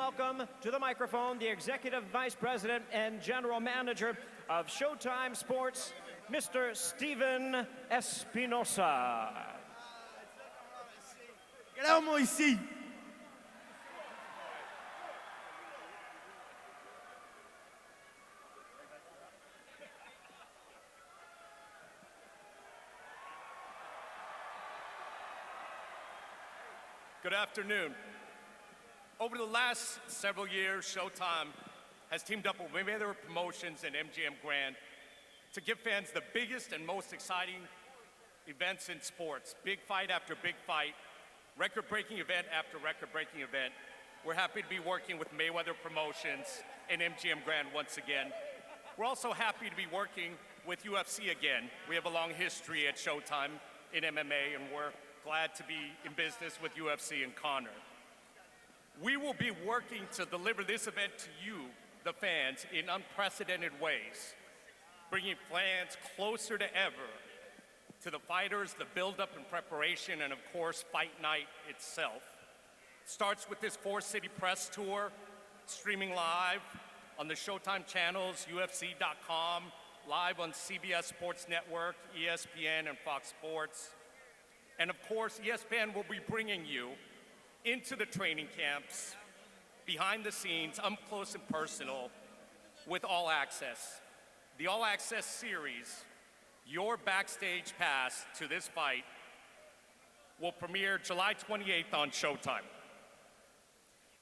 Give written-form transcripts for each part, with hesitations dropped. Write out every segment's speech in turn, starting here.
welcome to the microphone the Executive Vice President and General Manager of Showtime Sports, Mr. Steven Espinosa. Quedamos ici. Good afternoon. Over the last several years, Showtime has teamed up with Mayweather Promotions and MGM Grand to give fans the biggest and most exciting events in sports. Big fight after big fight, record-breaking event after record-breaking event. We're happy to be working with Mayweather Promotions and MGM Grand once again. We're also happy to be working with UFC again. We have a long history at Showtime in MMA, and we're glad to be in business with UFC and Conor. We will be working to deliver this event to you, the fans, in unprecedented ways, bringing fans closer than ever to the fighters, the build-up and preparation, and of course, fight night itself. It starts with this four-city press tour, streaming live on the Showtime channels, UFC.com, live on CBS Sports Network, ESPN, and Fox Sports. And of course, ESPN will be bringing you into the training camps, behind the scenes, up close and personal, with All Access. The All Access series, your backstage pass to this fight, will premiere July 28th on Showtime.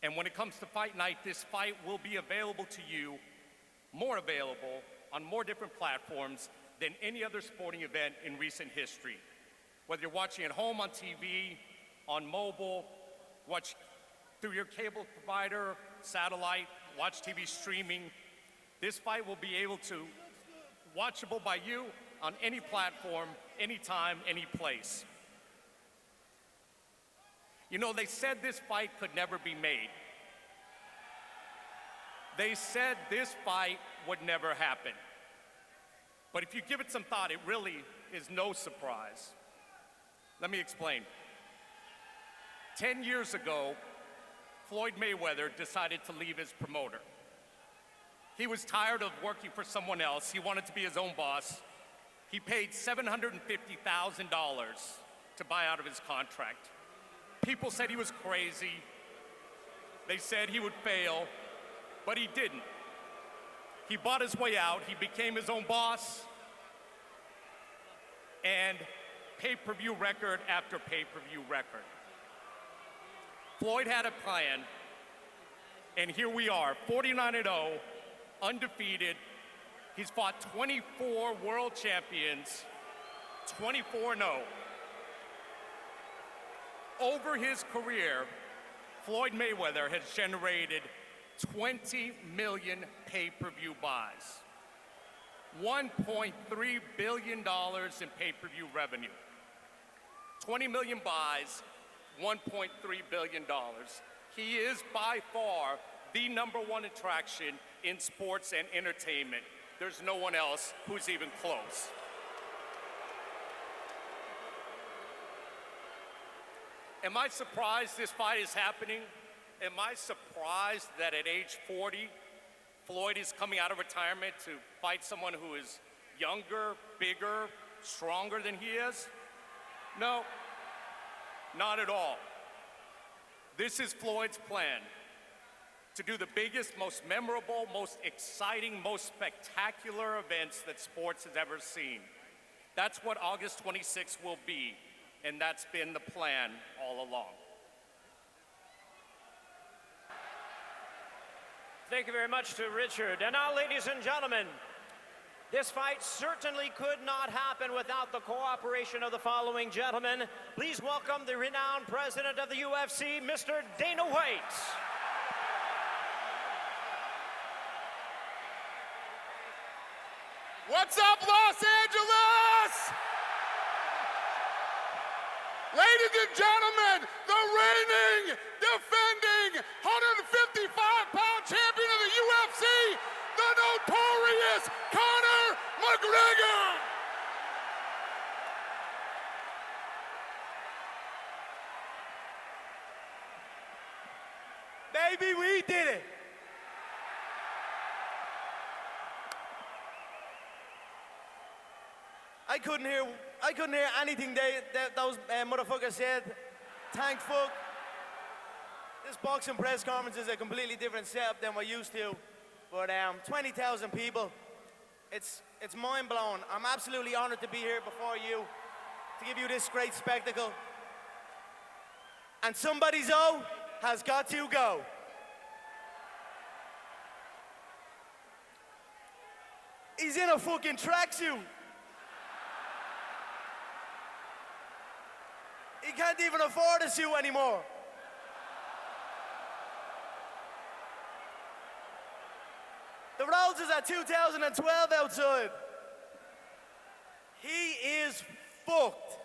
And when it comes to fight night, this fight will be available to you, more available, on more different platforms than any other sporting event in recent history. Whether you're watching at home on TV, on mobile, watch through your cable provider, satellite, watch TV streaming, this fight will be able to watchable by you on any platform, anytime, any place. You know, they said this fight could never be made. They said this fight would never happen. But if you give it some thought, it really is no surprise. Let me explain. 10 years ago, Floyd Mayweather decided to leave his promoter. He was tired of working for someone else. He wanted to be his own boss. He paid $750,000 to buy out of his contract. People said he was crazy. They said he would fail, but he didn't. He bought his way out. He became his own boss. And pay-per-view record after pay-per-view record. Floyd had a plan, and here we are, 49-0, undefeated. He's fought 24 world champions, 24-0. Over his career, Floyd Mayweather has generated 20 million pay-per-view buys, $1.3 billion in pay-per-view revenue. 20 million buys, $1.3 billion. He is by far the #1 attraction in sports and entertainment. There's no one else who's even close. Am I surprised this fight is happening? Am I surprised that at age 40, Floyd is coming out of retirement to fight someone who is younger, bigger, stronger than he is? No, not at all. This is Floyd's plan, to do the biggest, most memorable, most exciting, most spectacular events that sports has ever seen. That's what August 26th will be, and that's been the plan all along. Thank you very much to Richard. And now, ladies and gentlemen, this fight certainly could not happen without the cooperation of the following gentlemen. Please welcome the renowned president of the UFC, Mr. Dana White. What's up, Los Angeles? Ladies and gentlemen, the reigning, defending 155-pound champion of the UFC, the notorious Conor McGregor. Baby, we did it. I couldn't hear anything those motherfuckers said. Thank fuck. This boxing press conference is a completely different setup than we're used to. But 20,000 people, it's mind-blowing. I'm absolutely honored to be here before you, to give you this great spectacle. And somebody's has got to go. He's in a fucking tracksuit. He can't even afford a suit anymore. The Rhodes is at 2012 outside. He is fucked.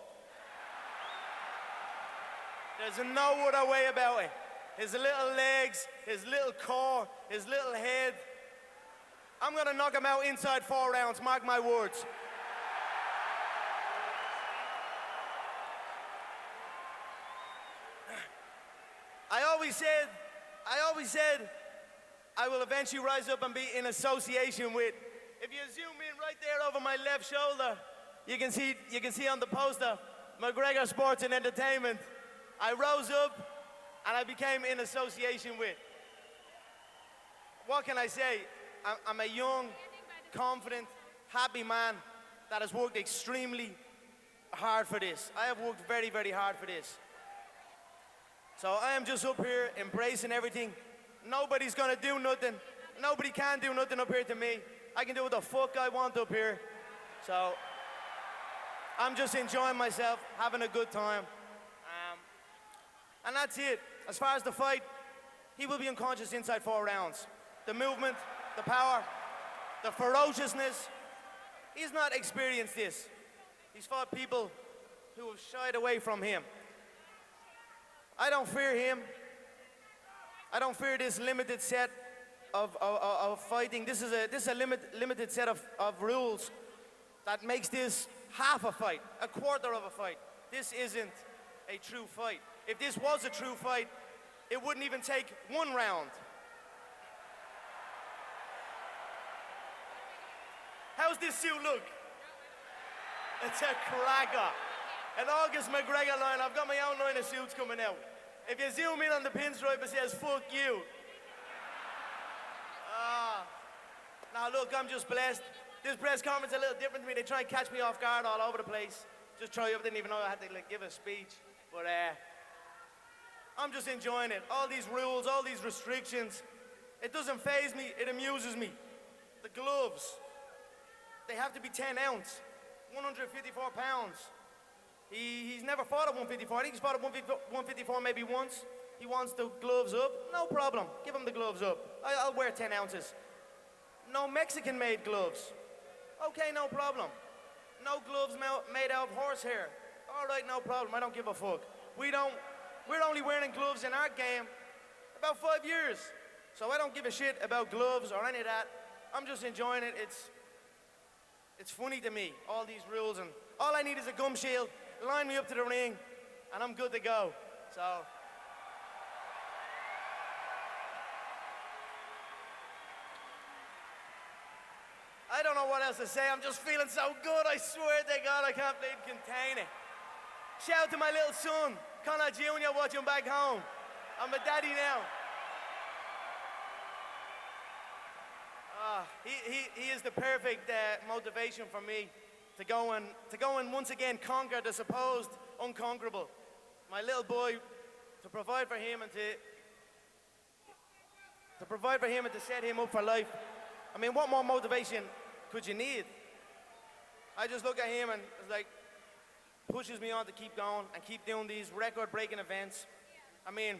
There's no other way about it. His little legs, his little core, his little head. I'm gonna knock him out inside 4 rounds, mark my words. I always said I will eventually rise up and be in association with. If you zoom in right there over my left shoulder, you can see on the poster, McGregor Sports and Entertainment. I rose up and I became in association with. What can I say? I'm a young, confident, happy man that has worked extremely hard for this. I have worked very, very hard for this. So I am just up here embracing everything. Nobody's gonna do nothing. Nobody can do nothing up here to me. I can do what the fuck I want up here. So I'm just enjoying myself, having a good time. And that's it. As far as the fight, he will be unconscious inside 4 rounds. The movement, the power, the ferociousness. He's not experienced this. He's fought people who have shied away from him. I don't fear him. I don't fear this limited set of fighting. This is a limited set of rules that makes this half a fight, a quarter of a fight. This isn't a true fight. If this was a true fight, it wouldn't even take 1 round. How's this suit look? It's a cracker. An August McGregor line. I've got my own line of suits coming out. If you zoom in on the pinstripe, it says, fuck you. Now look, I'm just blessed. This press conference is a little different to me. They try and catch me off guard all over the place. Just try up, didn't even know I had to give a speech. But I'm just enjoying it. All these rules, all these restrictions. It doesn't faze me, it amuses me. The gloves, they have to be 10 ounce, 154 pounds. He's never fought at 154. I think he's fought at 154 maybe once. He wants the gloves up. No problem. Give him the gloves up. I'll wear 10 ounces. No Mexican-made gloves. Okay, no problem. No gloves made out of horsehair. All right, no problem. I don't give a fuck. We're only wearing gloves in our game about 5 years. So I don't give a shit about gloves or any of that. I'm just enjoying it. It's funny to me, all these rules, and all I need is a gum shield. Line me up to the ring, and I'm good to go. So, I don't know what else to say. I'm just feeling so good. I swear to God, I can't believe contain it. Shout out to my little son, Conor Jr., watching back home. I'm a daddy now. He is the perfect motivation for me to go and once again conquer the supposed unconquerable. My little boy, to provide for him and to set him up for life. I mean, what more motivation could you need? I just look at him and it's like pushes me on to keep going and keep doing these record-breaking events. I mean,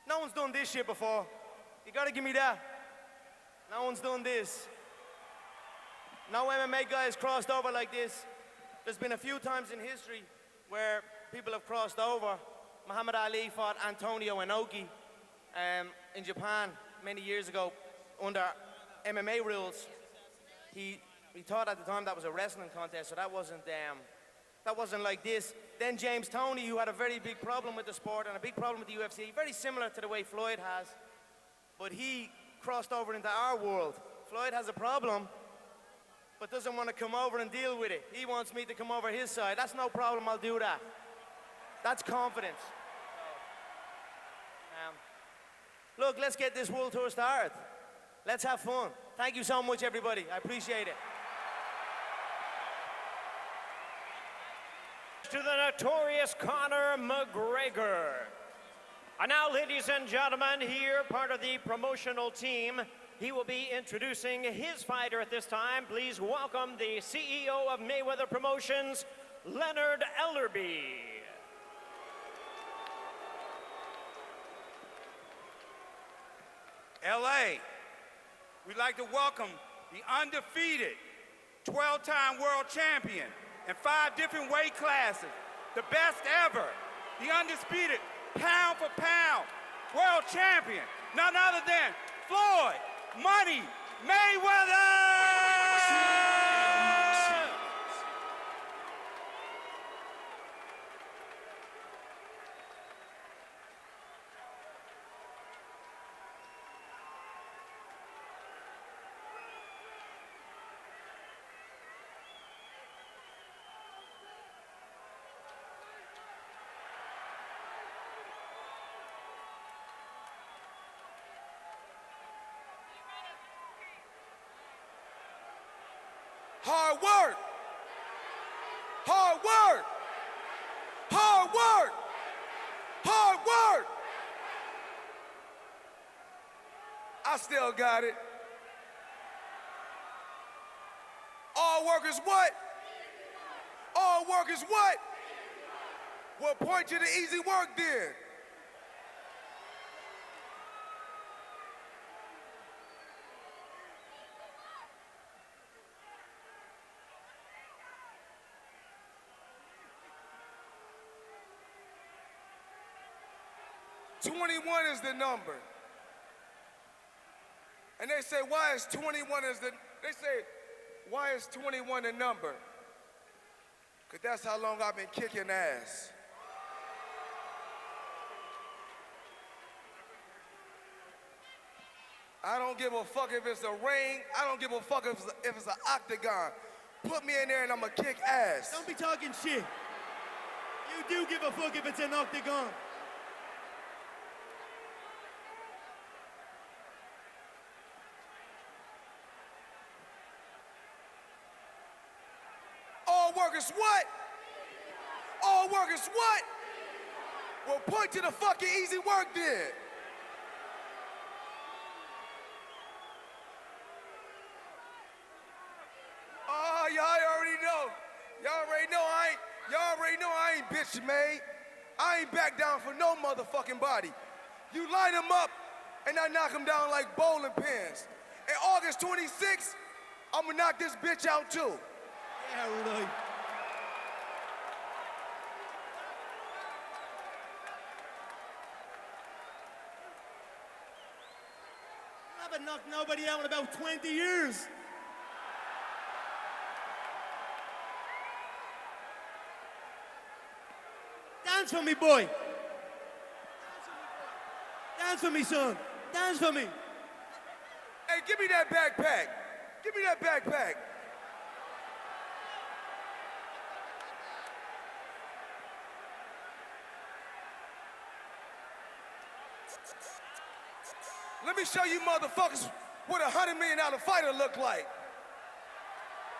no one's done this shit before. You gotta give me that. No one's done this. No MMA guys crossed over like this. There's been a few times in history where people have crossed over. Muhammad Ali fought Antonio Inoki in Japan many years ago under MMA rules. He thought at the time that was a wrestling contest, so that wasn't that wasn't like this. Then James Toney, who had a very big problem with the sport and a big problem with the UFC, very similar to the way Floyd has, but he crossed over into our world. Floyd has a problem, but doesn't want to come over and deal with it. He wants me to come over his side. That's no problem, I'll do that. That's confidence. Look, let's get this world tour started. Let's have fun. Thank you so much, everybody. I appreciate it. To the notorious Conor McGregor. And now, ladies and gentlemen, here, part of the promotional team, he will be introducing his fighter at this time. Please welcome the CEO of Mayweather Promotions, Leonard Ellerby. LA, we'd like to welcome the undefeated 12-time world champion in 5 different weight classes, the best ever, the undisputed pound for pound world champion, none other than Floyd Money Mayweather! Hard work. Hard work. Hard work. Hard work. I still got it. All work is what? All work is what? Well, point to the easy work then. "21 is the number." And they say, why is 21 is the, they say, why is 21 the number? Because that's how long I've been kicking ass. I don't give a fuck if it's a ring. I don't give a fuck if it's an octagon. Put me in there and I'ma kick ass. Don't be talking shit. You do give a fuck if it's an octagon. All work is what? All work is what? Well, point to the fucking easy work then. Oh, y'all already know. Y'all already know I ain't bitch made. I ain't back down for no motherfucking body. You line them up and I knock them down like bowling pins. And August 26th, I'ma knock this bitch out too. Yeah, right. I haven't knocked nobody out in about 20 years. Dance for me, boy. Dance for me, son. Dance for me. Hey, give me that backpack. Give me that backpack. Let me show you motherfuckers what a $100 million fighter look like.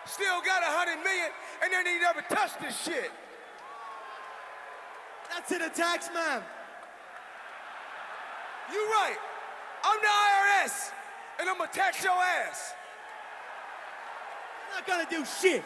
Still got $100 million and then he never touched this shit. That's to the tax man. You right. I'm the IRS and I'm gonna tax your ass. I'm not gonna do shit.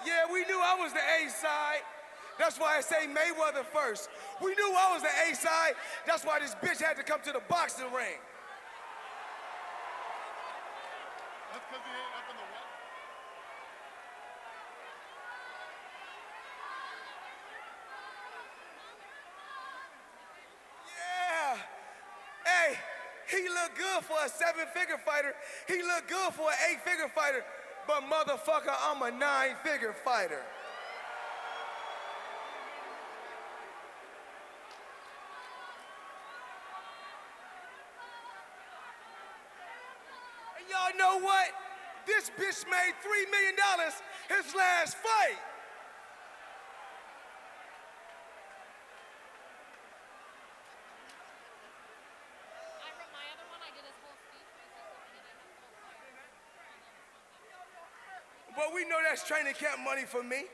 Yeah, we knew I was the A side. That's why I say Mayweather first. We knew I was the A side. That's why this bitch had to come to the boxing ring. That's because he ain't up in the what? He look good for a 7-figure fighter. He look good for an 8-figure fighter. But motherfucker, I'm a 9-figure fighter. And y'all know what? This bitch made $3 million his last fight. I wrote my other one. I did his whole speech. But we know that's training camp money for me.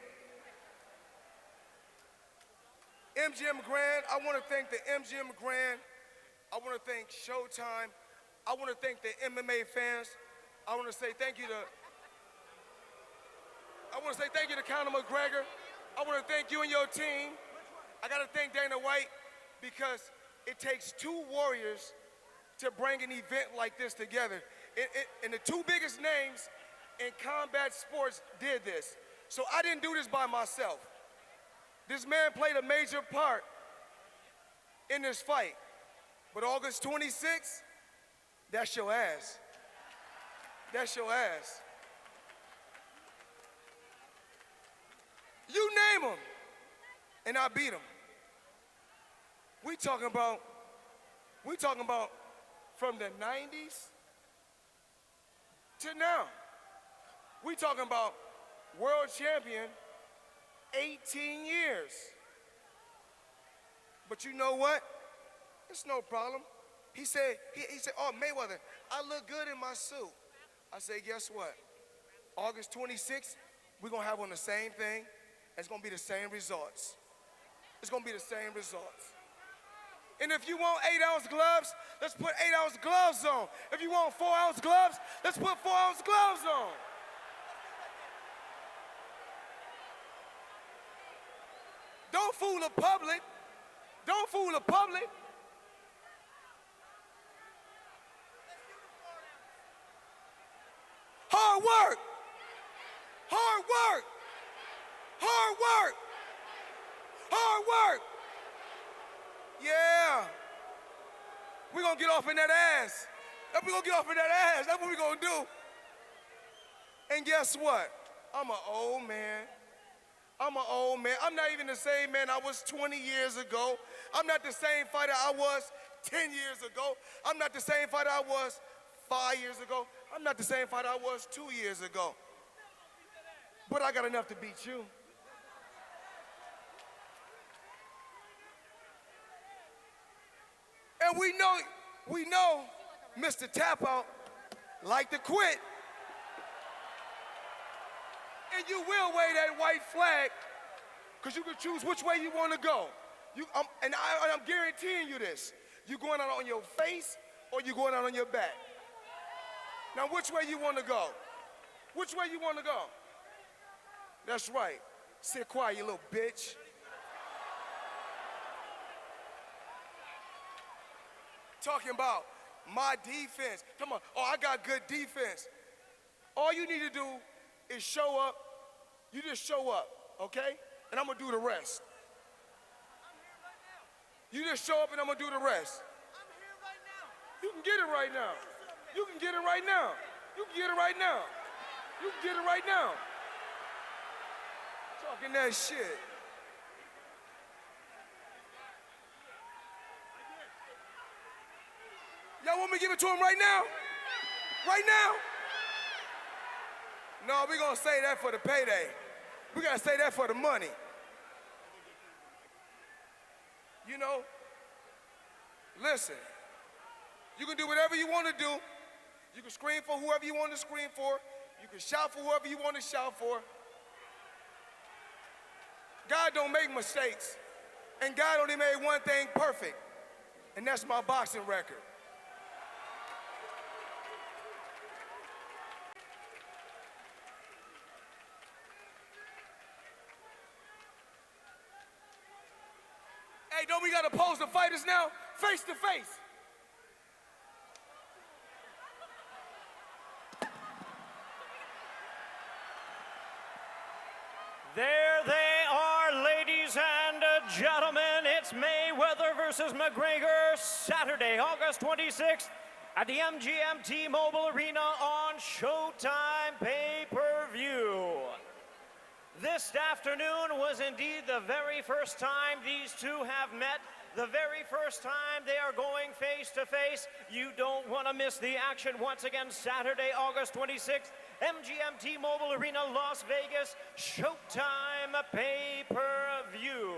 MGM Grand, I want to thank the MGM Grand. I want to thank Showtime. I want to thank the MMA fans. I want to say thank you to Conor McGregor. I want to thank you and your team. I got to thank Dana White because it takes 2 warriors to bring an event like this together. And the 2 biggest names in combat sports did this. So I didn't do this by myself. This man played a major part in this fight. But August 26th, that's your ass. That's your ass. You name him, and I beat him. We talking about from the 90s to now. We talking about world champion, 18 years. But you know what? It's no problem. He said, oh, Mayweather, I look good in my suit. I say, guess what? August 26th, we're gonna have on the same thing. It's gonna be the same results. It's gonna be the same results. And if you want 8-ounce gloves, let's put 8-ounce gloves on. If you want 4-ounce gloves, let's put 4-ounce gloves on. Don't fool the public. Don't fool the public. Hard work. Hard work. Hard work. Hard work. Yeah. We're going to get off in that ass. We're going to get off in that ass. That's what we're going to do. And guess what? I'm an old man. I'm an old man. I'm not even the same man I was 20 years ago. I'm not the same fighter I was 10 years ago. I'm not the same fighter I was 5 years ago. I'm not the same fighter I was 2 years ago. But I got enough to beat you. And we know Mr. Tap Out like to quit. And you will wave that white flag because you can choose which way you want to go. And I'm guaranteeing you this. You going out on your face or you going out on your back? Now, which way you want to go? Which way you want to go? That's right. Sit quiet, you little bitch. Talking about my defense. Come on. Oh, I got good defense. All you need to do is show up. You just show up, okay? And I'm going to do the rest. You just show up and I'm going to do the rest. You can get it right now. You can get it right now. You can get it right now. You can get it right now. Talking that shit. Y'all want me to give it to him right now? Right now? No, we're going to say that for the payday. We got to say that for the money. You know, listen, you can do whatever you want to do. You can scream for whoever you want to scream for. You can shout for whoever you want to shout for. God don't make mistakes. And God only made one thing perfect. And that's my boxing record. Hey, don't we gotta pose the fighters now? Face to face. There they are, ladies and gentlemen. It's Mayweather versus McGregor, Saturday, August 26th at the MGM T-Mobile Arena on Showtime pay-per-view. This afternoon was indeed the very first time these two have met, the very first time they are going face-to-face. You don't want to miss the action once again, Saturday, August 26th, MGM T-Mobile Arena, Las Vegas, Showtime pay-per-view.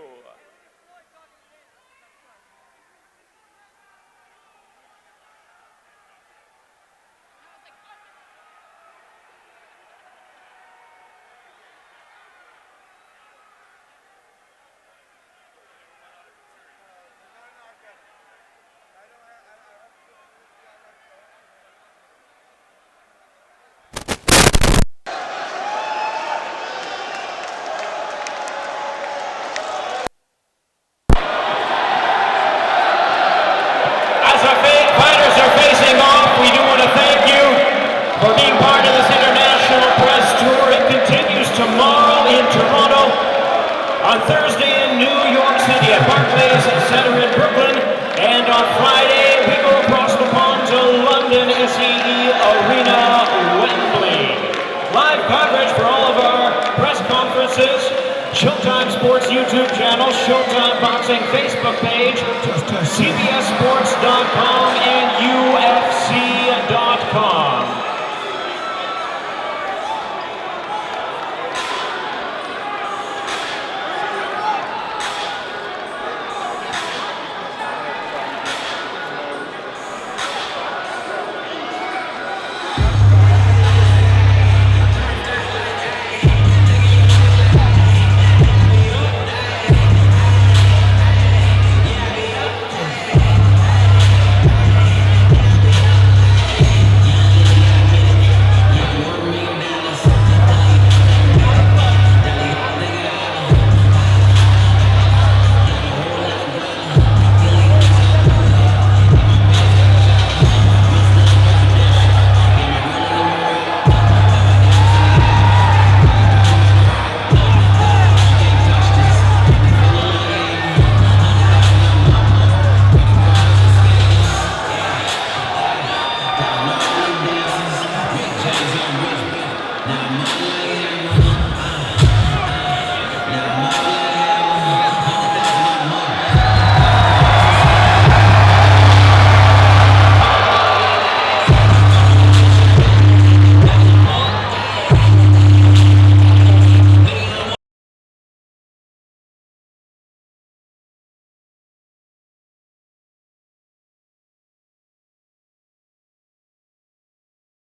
As our fighters are facing off, we do want to thank you for being part of this international press tour. It continues tomorrow in Toronto, on Thursday in New York City at Barclays Center in Brooklyn, and on Friday we go across the pond to London, SEE Arena, Wembley. Live coverage for all of our press conferences, Showtime Sports YouTube channel, Showtime Boxing Facebook page, CBSSports.com, and UFC